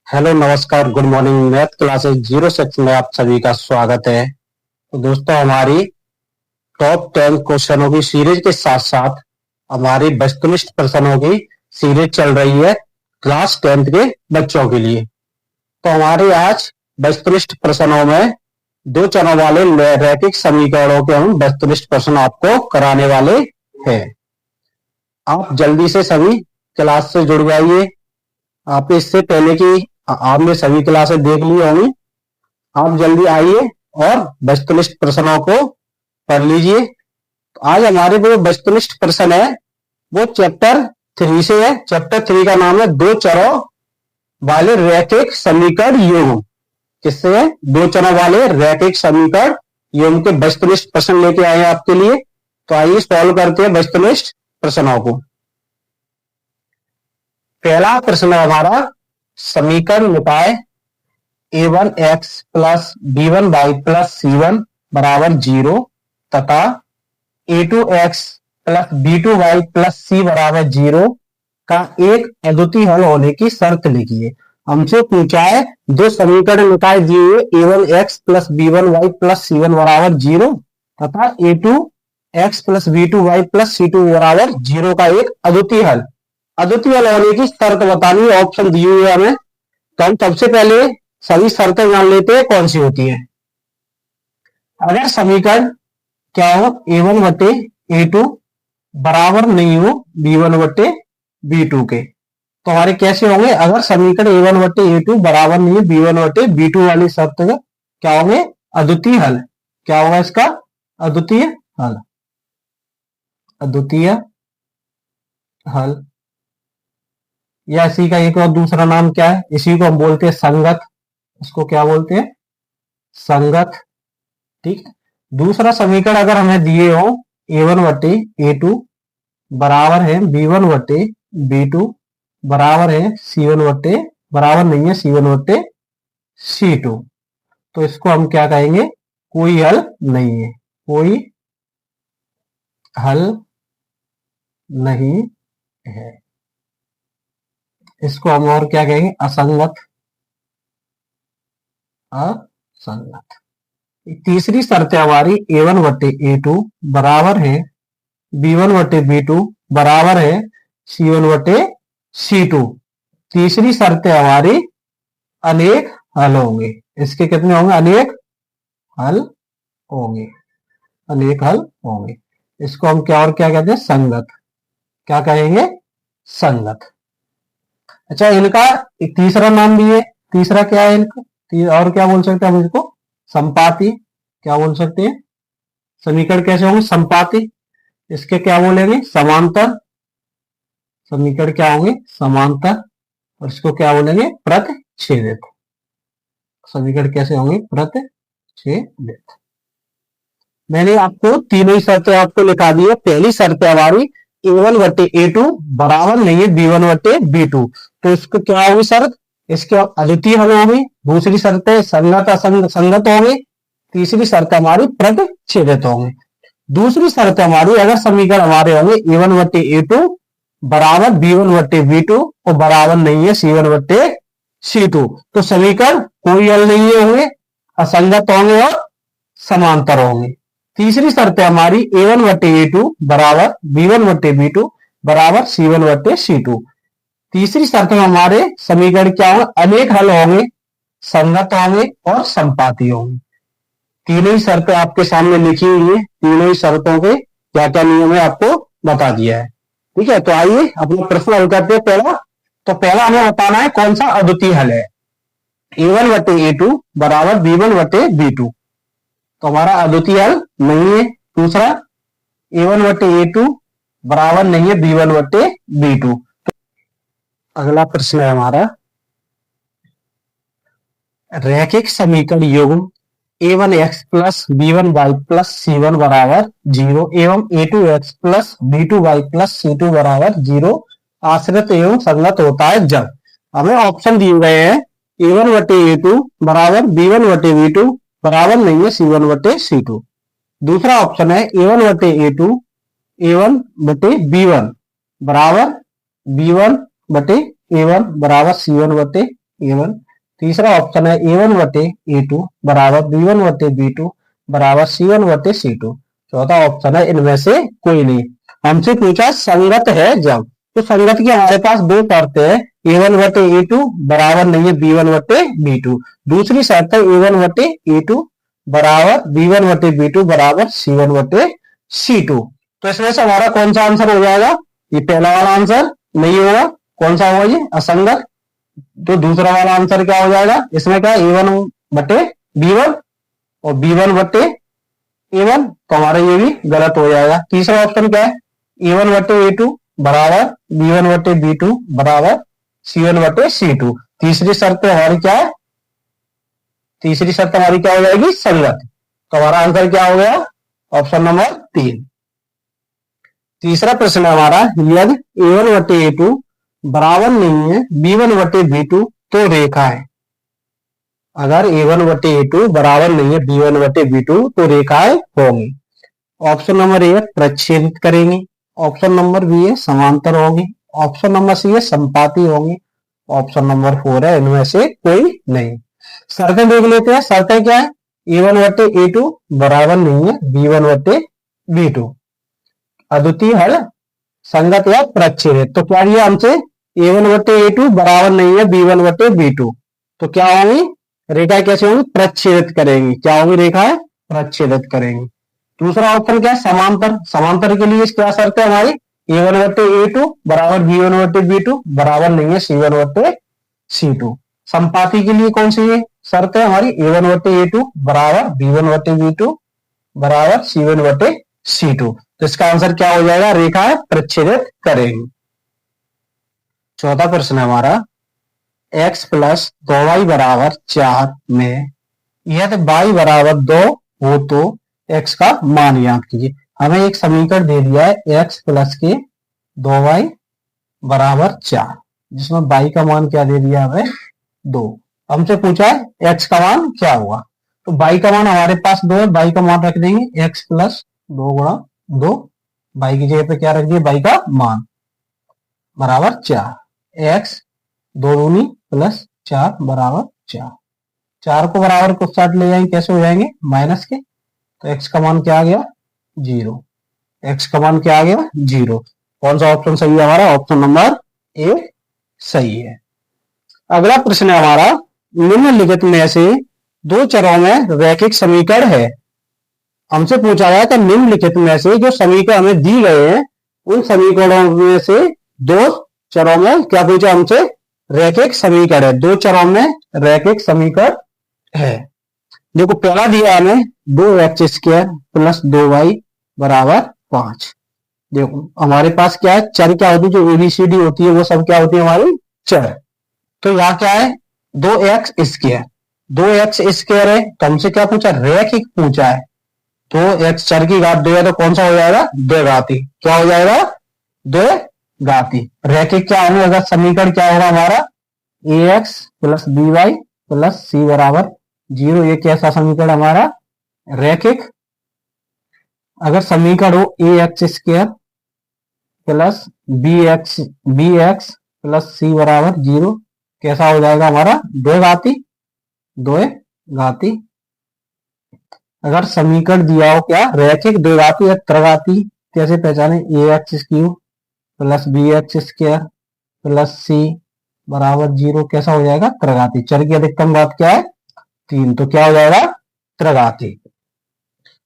Hello नमस्कार good morning. Math classes 06 में आप सभी का स्वागत है। तो दोस्तों, हमारी टॉप 10 क्वेश्चनों की सीरीज के साथ साथ हमारी वस्तुनिष्ठ प्रश्नों की सीरीज चल रही है क्लास 10th के बच्चों के लिए। तो हमारे आज वस्तुनिष्ठ प्रश्नों में दो चरों वाले रैखिक समीकरणों के हम वस्तुनिष्ठ प्रश्न आपको कराने वाले हैं। आप जल्दी से सभी क्लास से जुड़ जाइए। आप इससे पहले की आपने सभी क्लासेस देख ली होंगी। आप जल्दी आइए और वस्तुनिष्ठ प्रश्नों को पढ़ लीजिए। आज हमारे जो वस्तुनिष्ठ प्रश्न है वो चैप्टर 3 से है। चैप्टर 3 का नाम है दो चरों वाले रैखिक समीकरण युग्म। किससे है? दो चरों वाले रैखिक समीकरण युग्म के वस्तुनिष्ठ प्रश्न लेके आए हैं आपके लिए। तो आइए सॉल्व करते हैं वस्तुनिष्ठ प्रश्नों को। पहला प्रश्न हमारा, समीकरण निकाय a1x plus b1y plus c1 बराबर 0 तथा a2x plus b2y plus c बराबर 0 का एक अद्वितीय हल होने की शर्त लिखिए। हमसे पूछा है दो समीकरण निकाय दिए a1x plus b1y plus c1 बराबर 0 तथा a2x plus b2y plus c2 बराबर 0 का एक अद्वितीय हल। अद्वितीय हल होने की शर्त बतानी है, ऑप्शन दिए हुए हमें। तो हम सबसे पहले सभी शर्तें जान लेते हैं कौन सी होती है। अगर समीकरण क्या हो a1 बटे a2 बराबर नहीं हो b1 बटे b2 के, तो हमारे कैसे होंगे? अगर समीकरण a1 बटे a2 बराबर नहीं है b1 बटे b2 वाली शर्त का क्या होंगे? अद्वितीय हल। क्या होगा इसका? अद्वितीय हल। अद्वितीय हल या इसी का एक और दूसरा नाम क्या है? इसी को हम बोलते हैं संगत। इसको क्या बोलते हैं? संगत। ठीक। दूसरा समीकरण अगर हमें दिए हो a1 बटे a2 बराबर है b1 बटे b2 बराबर है c1 बटे बराबर नहीं है c1 बटे c2, तो इसको हम क्या कहेंगे? कोई हल नहीं है। कोई हल नहीं है। इसको हम और क्या कहेंगे? असंगत। असंगत। तीसरी शर्त है हमारी a1 बटे a2 बराबर है b1 बटे b2 बराबर है c1 बटे c2। तीसरी शर्त है हमारी अनेक हल होंगे। इसके कितने होंगे? अनेक हल होंगे। अनेक हल होंगे। इसको हम क्या और क्या कहते हैं? संगत। क्या कहेंगे? संगत। अच्छा, इनका एक तीसरा नाम भी है। तीसरा क्या है इनका? और क्या बोल सकते हैं हम इसको? संपाती। क्या बोल सकते हैं? समीकरण कैसे होंगे? संपाती। इसके क्या बोलेंगे? समांतर। समीकरण क्या होंगे? समांतर। और इसको क्या बोलेंगे? प्रतिच्छेदित। समीकरण कैसे होंगे? प्रतिच्छेदित। मैंने आपको तीनों ही शर्तें आपको लिखा दी है। पहली शर्त है हमारी a1 बटे a2 बराबर नहीं है b1 बटे b2, तो इसको क्या होगी शर्त? इसके अद्वितीय हल होंगे। दूसरी शर्त है संगत संगत होंगे। तीसरी शर्त हमारी प्रतिच्छेदित होंगे। दूसरी शर्त हमारी, अगर समीकरण हमारे होंगे a1 बटे a2 बराबर b1 बटे b2 और बराबर नहीं है c1 बटे c2, तो समीकरण कोई हल नहीं होंगे, असंगत होंगे और समांतर होंगे। तीसरी शर्त है हमारी a1 बटे a2 बराबर b1 बटे b2 बराबर c1 बटे c2। तीसरी शर्त में हमारे समीकरण क्या होंगे? अनेक हल होंगे, संगत होंगे और संपाती होंगे। तीनों ही शर्तें आपके सामने लिखी हुई है। तीनों ही शर्तों के क्या क्या नियम है आपको बता दिया है। ठीक है, तो आइए अपना प्रश्न हल करते हैं। तो पहला हमें बताना है कौन सा अद्वितीय हल है। a1 बटे a2 बराबर b1 बटे b2, तो हमारा अद्वितीय हल नहीं है। दूसरा a1 बटे a2 बराबर नहीं है b1 बटे b2। तो अगला प्रश्न है हमारा, रैखिक समीकरण युग्म a1x plus b1y plus c1 बराबर 0 एवं a2x plus b2y plus c2 बराबर 0 आश्रित एवं संगत होता है जब। हमें ऑप्शन दिए गए हैं a1 बटे a2 बराबर b1 बटे b2 बराबर नहीं है c1 बटे c2। दूसरा ऑप्शन है a1 बटे a2 a1 बटे b1 बराबर b1 बटे a1 बराबर c1 बटे A1। तीसरा ऑप्शन है A1 बटे A2 बराबर B1 बटे B2 बराबर C1 बटे C2। चौथा ऑप्शन है इनमें से कोई नहीं। हमसे पूछा संगत है जब, तो संगत की हमारे पास दो शर्तें हैं, A1 बटे A2 बराबर नहीं है B1 बटे B2। दूसरी शर्त है A1 बटे A2 बराबर B1 बटे B2 बराबर C1 बटे C2। तो इसमें से हमारा कौन सा आंसर हो जाएगा? ये पहला वाला आंसर नहीं होगा। कौन सा होगा? ये असंगत। तो दूसरा वाला आंसर क्या हो जाएगा? इसमें क्या A1 बटे B1 और B1 बटे A1, तो हमारा ये भी गलत हो जाएगा। तीसरा ऑप्शन क्या है? A1 बटे A2 बराबर B1 बटे B2 बराबर C1 बटे C2। तीसरी शर्त हमारी क्या है? तीसरी शर्त हमारी क्या हो जाएगी? संगत। तो हमारा आंसर क्या हो गया? Option number 3। तीसरा प्रश्न है हमारा, यदि A1 बटे A2 बराबर नहीं है B1 बटे B2 तो रेखा है। अगर A1 बटे A2 बराबर नहीं है B1 बटे B2 तो रेखाएं होंगी। ऑप्शन नंबर ए प्रच्छेदित करेंगी, ऑप्शन नंबर बी है समांतर होंगी, ऑप्शन नंबर सी है संपाती होंगी, ऑप्शन नंबर 4 है इनमें से कोई नहीं। शर्तें देख लेते हैं। शर्तें क्या है? A1 बटे A2 बराबर नहीं है B1 बटे B2। अद्वितीय हल, संगत या प्रच्छेदित। तो क्या दिया हमसे? A1 बटे A2 बराबर नहीं है B1 बटे B2। तो क्या होंगी? रेखा कैसे होंगी? प्रच्छेदित करेंगी। क्या होंगी? रेखा प्रच्छेदित करेंगी। दूसरा ऑप्शन क्या है? समांतर। समांतर के लिए क्या शर्त है हमारी? A1 बटे A2 बराबर B1 बटे B2 बराबर नहीं है C1 बटे C2। संपाती के लिए कौन सी शर्त है हमारी? A1 बटे A2 बराबर B1 बटे B2 बराबर C1 बटे C2। तो इसका आंसर क्या हो जाएगा? रेखा प्रच्छेदित करेंगी। चौथा प्रश्न है हमारा, x प्लस 2y बराबर 4 में यदि y बराबर 2 हो तो x का मान ज्ञात कीजिए। हमें एक समीकरण दे दिया है x प्लस के 2y बराबर 4, जिसमें y का मान क्या दे दिया हमें? 2। हमसे पूछा है x का मान क्या होगा। तो y का मान हमारे पास 2 है, y का मान रख देंगे x प्लस 2 गुणा 2, y की जगह पे क्या रख दिया? y का मान बराबर 4। x 2 दूनी प्लस 4 बराबर 4। 4 को बराबर को साथ ले जाएंगे, कैसे हो जाएंगे? माइनस के। तो x का मान क्या आ गया? 0। x का मान क्या आ गया? 0। कौन सा ऑप्शन सही है हमारा? ऑप्शन नंबर ए सही है। अगला प्रश्न है हमारा, निम्नलिखित में से दो चरों में रैखिक समीकरण है। हमसे पूछा गया कि निम्नलिखित में से जो समीकरण हमें दी गए हैं उन समीकरणों में से दो चरों में क्या पूछा हमसे? रैखिक समीकरण है। दो चरों में रैखिक समीकरण है। देखो पहला दिया हमें 2x स्क्वायर प्लस 2y बराबर 5। देखो हमारे पास क्या है? चर क्या होती है? जो ABCD होती है वो सब क्या होती है? हमारी चर। तो यहाँ क्या है? 2x square. 2x स्क्वायर है तो हमसे क्या पूछा? रैखिक पूछा है। तो x चर की घात 2 है तो कौन सा हो जाएगा? द्विघाती। क्या हो जाएगा? द्विघाती। रैखिक क्या होगा? अगर समीकरण क्या होगा हमारा? ax plus by plus c बराबर 0। ये कैसा समीकरण हमारा? रैखिक। अगर समीकरण हो ax square plus bx plus c बराबर 0, कैसा हो जाएगा हमारा? द्विघाती। द्विघाती। अगर समीकरण दिया हो क्या? रैखिक, द्विघाती या त्रिघाती, कैसे पहचाने? ax cube plus bx square plus c बराबर 0, कैसा हो जाएगा? त्रिघाती। चर की अधिकतम घात क्या है? 3। तो क्या हो जाएगा? त्रिघाती।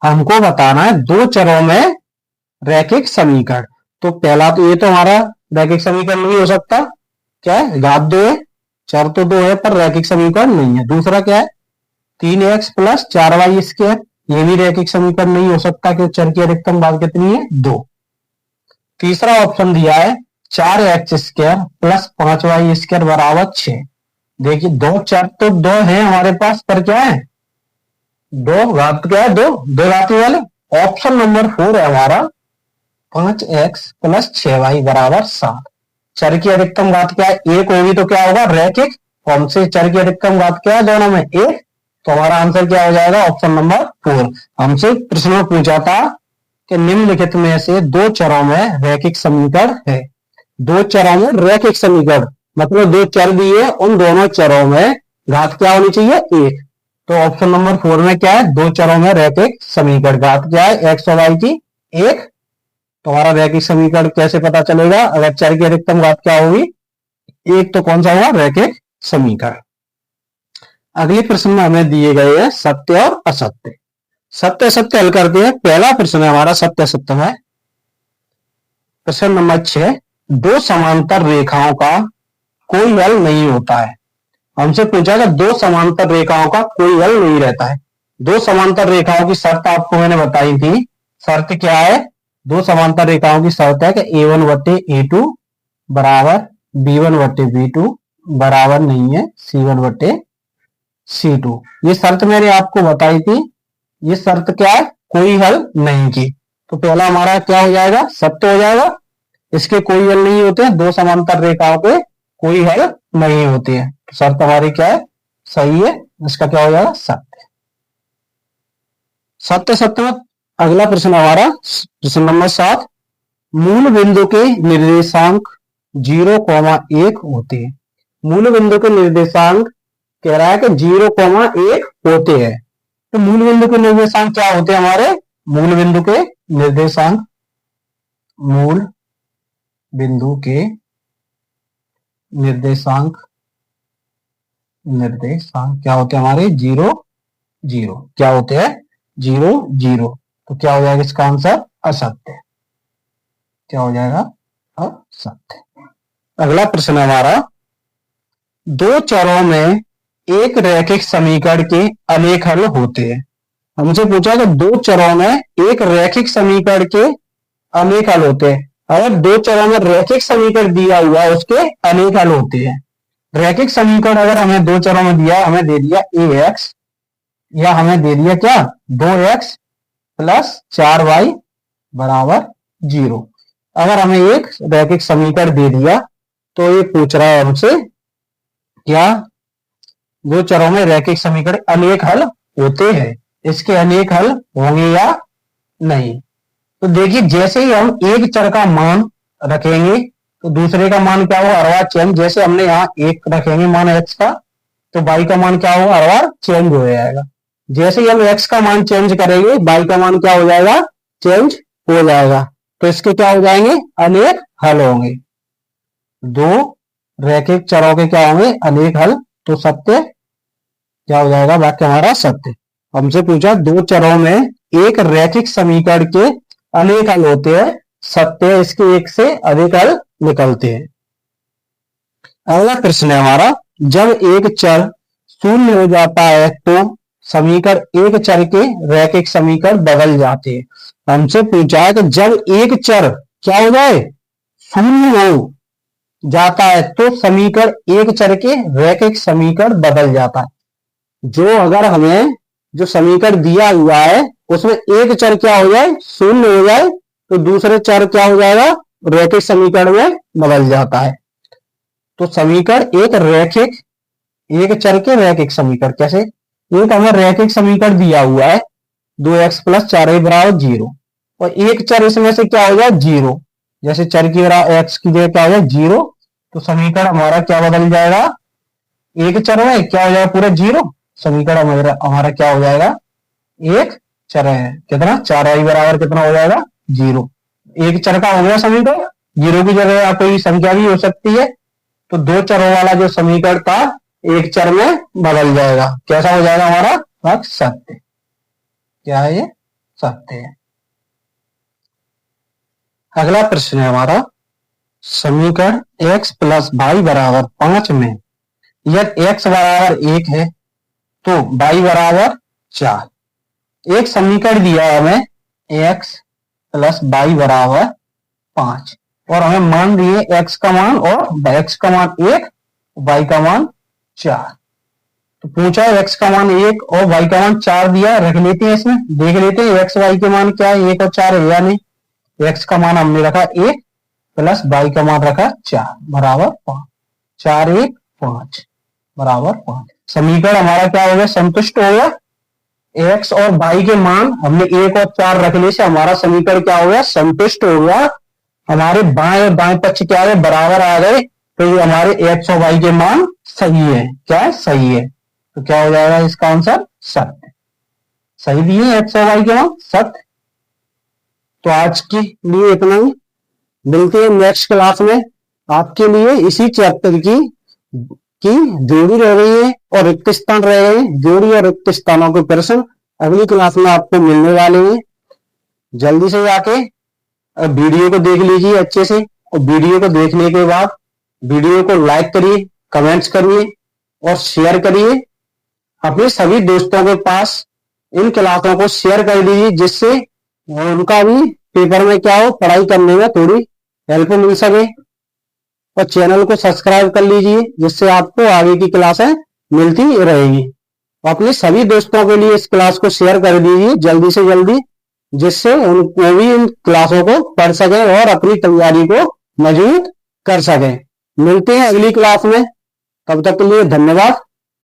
हमको बताना है दो चरों में रैखिक समीकरण। तो पहला तो ये तो हमारा रैखिक समीकरण नहीं हो सकता। क्या है? घात 2 है, चर तो 2 है पर रैखिक समीकरण नहीं है। दूसरा क्या है? 3x प्लस 4y स्क्वायर, ये भी रैखिक समीकरण नहीं हो सकता क्योंकि चर की अधिकतम घात कितनी है? 2। तीसरा ऑप्शन दिया है 4x square plus 5y square बराबर 6। देखिए दो चर तो 2 है हमारे पास, पर क्या है? 2 घात क्या है? 2 घाती वाले। ऑप्शन नंबर 4 है हमारा 5x प्लस 6y बराबर 7। चर की अधिकतम घात क्या है? 1 होगी तो क्या होगा? रैखिक। हमसे चर की अधिकतम घात क्या है दोनों में? 1। तो हमारा आंसर क्या हो जाएगा? Option number 4। हमसे प्रश्न में पूछा था कि निम्नलिखित में से दो चरों में रैखिक समीकरण है। दो चरों में रैखिक समीकरण मतलब दो चर दिए, उन दोनों चरों में घात क्या होनी चाहिए, एक। तो ऑप्शन नंबर 4 में क्या है, दो चरों में रैखिक समीकरण, घात क्या है, एक्स और वाई की एक। तो हमारा रैखिक समीकरण कैसे पता चलेगा, अगर चर की अधिकतम घात क्या होगी, एक, तो कौन सा हुआ, रैखिक समीकरण। अगले प्रश्न में हमें दिए गए हैं सत्य और असत्य। सत्य असत्य हल करते हैं। पहला प्रश्न है हमारा सत्य असत्य है। प्रश्न नंबर 6, दो समांतर रेखाओं का कोई हल नहीं होता है। हमसे पूछा कि दो समांतर रेखाओं का कोई हल नहीं रहता है। दो समांतर रेखाओं की शर्त आपको मैंने बताई थी। शर्त क्या है, दो समांतर रेखाओं की शर्त है कि a1 बटे a2 बराबर b1 बटे b2 बराबर नहीं है c1 बटे c2। ये शर्त मैंने आपको बताई थी। ये शर्त क्या है, कोई हल नहीं की। तो पहला हमारा क्या हो जाएगा, सत्य हो जाएगा। इसके कोई हल नहीं होते हैं, दो समांतर रेखाओं के कोई हल नहीं होते हैं। तो शर्त हमारी क्या है, सही है। इसका क्या हो जाएगा, सत्य। सत्य सत्य में अगला प्रश्न हमारा प्रश्न नंबर 7, मूल बिंदु के निर्देशांक 0,1 होते हैं। मूल बिंदु के निर्देशांक कह रहा है कि 0,1 होते हैं। तो मूल बिंदु के निर्देशांक क्या होते हैं हमारे, मूल बिंदु के निर्देशांक, मूल बिंदु के निर्देशांक, निर्देशांक क्या होते हैं हमारे, 0 0। क्या होते हैं, 0 0। तो क्या हो जाएगा इसका आंसर, असत्य। क्या हो जाएगा, असत्य। अगला प्रश्न है हमारा, दो चरों में एक रैखिक समीकरण के अनेक हल होते हैं। हमसे पूछा कि दो चरों में एक रैखिक समीकरण के अनेक हल होते हैं। अगर दो चरों में रैखिक समीकरण दिया हुआ है, उसके अनेक हल होते हैं। रैखिक समीकरण अगर हमें दो चरों में दिया, हमें दे दिया ax, या हमें दे दिया क्या, 2x प्लस 4y बराबर 0। अगर हमें एक रैखिक समीकरण दे दिया, तो ये पूछ रहा है हमसे क्या, दो चरों में रैखिक समीकरण अनेक हल होते हैं, इसके अनेक हल होंगे या नहीं। तो देखिए, जैसे ही हम एक चर का मान रखेंगे, तो दूसरे का मान क्या होगा, हर बार चेंज। जैसे हमने यहाँ एक रखेंगे मान x का, तो y का मान क्या होगा, हर बार चेंज हो जाएगा। जैसे ही हम x का मान चेंज करेंगे, y का मान क्या हो जाएगा, चेंज हो जाएगा। तो इसके क्या हो जाएंगे, अनेक हल होंगे। दो रैखिक चरों के क्या होंगे, अनेक हल। तो सत्य क्या हो जाएगा, वाक्य हमारा सत्य। हमसे पूछा दो चरों में एक रैखिक समीकरण के अनेक हल होते हैं, सत्य, इसके एक से अधिक हल निकलते हैं। अगला प्रश्न है हमारा, जब एक चर शून्य हो जाता है तो समीकरण एक चर के रैखिक समीकरण बदल जाते हैं। हमसे पूछा है कि जब एक चर क्या हो जाए, शून्य हो जाता है, तो समीकरण एक चर के रैखिक समीकरण बदल जाता है। जो अगर हमें जो समीकरण दिया हुआ है, उसमें एक चर क्या हो जाए, शून्य हो जाए, तो दूसरे चर क्या हो जाएगा, रैखिक समीकरण में बदल जाता है। तो समीकरण एक रैखिक, एक चर के रैखिक समीकरण कैसे, एक हमें रैखिक समीकरण दिया हुआ है 2x प्लस 4y बराबर 0, और एक चर इसमें से क्या हो जाए, 0। जैसे चर की x की जगह क्या हो जाए, 0, तो समीकरण हमारा क्या बदल जाएगा, एक चर में क्या हो जाएगा, पूरा 0। समीकरण हमारा क्या हो जाएगा, एक चर है, कितना, 4y बराबर कितना हो जाएगा, 0। एक चर का हो गया समीकरण, 0 की जगह आप कोई संख्या भी हो सकती है। तो दो चरों वाला जो समीकरण था, एक चर में बदल जाएगा। कैसा हो जाएगा हमारा, वाक्य सत्य। क्या है ये, सत्य है। अगला प्रश्न है हमारा, समीकरण x प्लस वाई बराबर 5 में यदि x बराबर 1 है तो y बराबर 4। एक समीकरण दिया है हमें x प्लस वाई बराबर 5, और हमें मान दिए x का मान, और x का मान 1, y का मान 4। तो पूछा है x का मान 1 और y का मान 4 दिया, रख लेते हैं, इसमें देख लेते हैं x y के मान क्या है, 1 और 4 है या नहीं। x का मान हमने रखा 1 प्लस y का मान रखा 4 बराबर 5, 4 1 5 बराबर 5। समीकरण हमारा क्या हो गया, संतुष्ट हो गया। x और y के मान हमने 1 और 4 रखने से हमारा समीकरण क्या हो गया, संतुष्ट हो गया। हमारे बाएं और दाएं पक्ष क्या है, बराबर आ गए। तो ये हमारे एक्स और वाई के मान सही है। क्या है? सही है। तो क्या हो जाएगा इसका आंसर? सत्य। सही दिए एक्स और वाई के मान, सत्य। तो आज के लिए इतना ही, मिलते हैं नेक्स्ट क्लास में। आपके लिए इसी चैप्टर की जोड़ी रह गई है और रिक्त स्थान रह गए हैं। जोड़ी और रिक्त स्थानों के प्रश्न अगली क्लास में आपको मिलने वाले हैं। जल्दी से जाके वीडियो को देख लीजिए अच्छे से, और वीडियो को देखने के बाद वीडियो को लाइक करिए, कमेंट्स करिए और शेयर करिए अपने सभी दोस्तों के पास। इन क्लासों को शेयर कर दीजिए जिससे उनका भी पेपर में क्या हो, पढ़ाई करने में थोड़ी हेल्प मिल सके। और चैनल को सब्सक्राइब कर लीजिए जिससे आपको आगे की क्लासें मिलती रहेगी। अपने सभी दोस्तों के लिए इस क्लास को शेयर कर दीजिए जल्दी से जल्दी, जिससे उनको भी इन क्लासों को पढ़ सके और अपनी तैयारी को मजबूत कर सके। मिलते हैं अगली क्लास में, तब तक के लिए धन्यवाद।